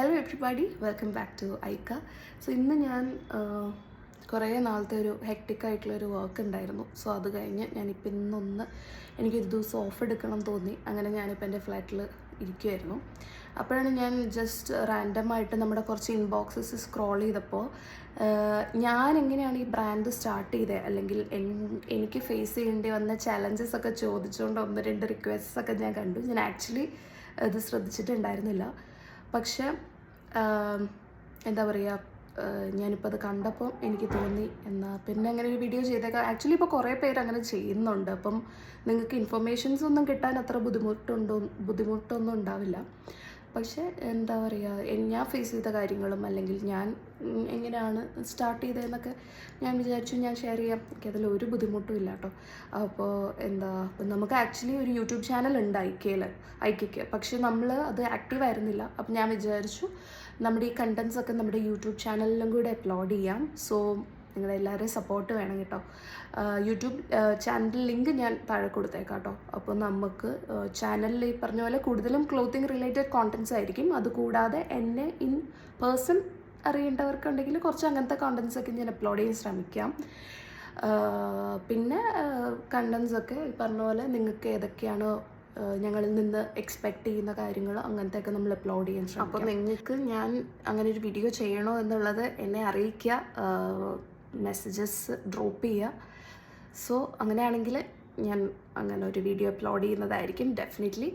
Hello everybody, welcome back to ഐക്ക. So ഇന്ന് ഞാൻ കുറേ നാളത്തെ ഒരു ഹെക്റ്റിക്കായിട്ടുള്ളൊരു വർക്ക് ഉണ്ടായിരുന്നു. സോ അത് കഴിഞ്ഞ് ഞാനിപ്പോൾ ഇന്നൊന്ന് എനിക്കൊരു ദിവസം ഓഫ് എടുക്കണം തോന്നി. അങ്ങനെ ഞാനിപ്പോൾ എൻ്റെ ഫ്ലാറ്റിൽ ഇരിക്കുമായിരുന്നു. അപ്പോഴാണ് ഞാൻ ജസ്റ്റ് റാൻഡമായിട്ട് നമ്മുടെ കുറച്ച് ഇൻബോക്സസ് സ്ക്രോൾ ചെയ്തപ്പോൾ ഞാൻ എങ്ങനെയാണ് ഈ ബ്രാൻഡ് സ്റ്റാർട്ട് ചെയ്തത്, അല്ലെങ്കിൽ എനിക്ക് ഫേസ് ചെയ്യേണ്ടി വന്ന ചാലഞ്ചസ് ഒക്കെ ചോദിച്ചുകൊണ്ട് 1-2 റിക്വസ്റ്റ്സ് ഒക്കെ ഞാൻ കണ്ടു. ഞാൻ ആക്ച്വലി ഇത് ശ്രദ്ധിച്ചിട്ടുണ്ടായിരുന്നില്ല. പക്ഷേ എന്താ പറയുക, ഞാനിപ്പോൾ അത് കണ്ടപ്പോൾ എനിക്ക് തോന്നി എന്നാൽ പിന്നെ അങ്ങനെ ഒരു വീഡിയോ ചെയ്തേക്കാം. ആക്ച്വലി ഇപ്പോൾ കുറേ പേര് അങ്ങനെ ചെയ്യുന്നുണ്ട്. അപ്പം നിങ്ങൾക്ക് ഇൻഫർമേഷൻസ് ഒന്നും കിട്ടാൻ അത്ര ബുദ്ധിമുട്ടൊന്നും ഉണ്ടാവില്ല. പക്ഷേ എന്താ പറയുക, ഞാൻ ഫേസ് ചെയ്ത കാര്യങ്ങളും അല്ലെങ്കിൽ ഞാൻ എങ്ങനെയാണ് സ്റ്റാർട്ട് ചെയ്തതെന്നൊക്കെ ഞാൻ വിചാരിച്ചു ഞാൻ ഷെയർ ചെയ്യാം. എനിക്കതിൽ ഒരു ബുദ്ധിമുട്ടും ഇല്ല കേട്ടോ. അപ്പോൾ നമുക്ക് ആക്ച്വലി ഒരു യൂട്യൂബ് ചാനൽ ഉണ്ട് ഐക്യയ്ക്ക്. പക്ഷെ നമ്മൾ അത് ആക്റ്റീവ് ആയിരുന്നില്ല. അപ്പം ഞാൻ വിചാരിച്ചു നമ്മുടെ ഈ കണ്ടൻസ് ഒക്കെ നമ്മുടെ യൂട്യൂബ് ചാനലിലും കൂടെ അപ്ലോഡ് ചെയ്യാം. സോ നിങ്ങളെല്ലാവരുടെയും സപ്പോർട്ട് വേണം കേട്ടോ. യൂട്യൂബ് ചാനൽ ലിങ്ക് ഞാൻ താഴെ കൊടുത്തേക്കാം കേട്ടോ. അപ്പോൾ നമുക്ക് ചാനലിൽ ഈ പറഞ്ഞ പോലെ കൂടുതലും ക്ലോത്തിങ് റിലേറ്റഡ് കോണ്ടൻസ് ആയിരിക്കും. അതുകൂടാതെ എന്നെ ഇൻ പേഴ്സൺ അറിയേണ്ടവർക്കുണ്ടെങ്കിൽ കുറച്ച് അങ്ങനത്തെ കോണ്ടൻസ് ഒക്കെ ഞാൻ അപ്ലോഡ് ചെയ്യാൻ ശ്രമിക്കാം. പിന്നെ കണ്ടൻസ് ഒക്കെ ഈ പറഞ്ഞ പോലെ നിങ്ങൾക്ക് ഏതൊക്കെയാണ് ഞങ്ങളിൽ നിന്ന് എക്സ്പെക്റ്റ് ചെയ്യുന്ന കാര്യങ്ങൾ അങ്ങനത്തെയൊക്കെ നമ്മൾ അപ്ലോഡ് ചെയ്യാൻ ശ്രമിക്കും. അപ്പോൾ നിങ്ങൾക്ക് ഞാൻ അങ്ങനെ ഒരു വീഡിയോ ചെയ്യണോ എന്നുള്ളത് എന്നെ അറിയിക്കുക, മെസ്സേജസ് ഡ്രോപ്പ് ചെയ്യുക. സോ അങ്ങനെയാണെങ്കിൽ ഞാൻ അങ്ങനെ ഒരു വീഡിയോ അപ്ലോഡ് ചെയ്യുന്നതായിരിക്കും ഡെഫിനറ്റ്ലി.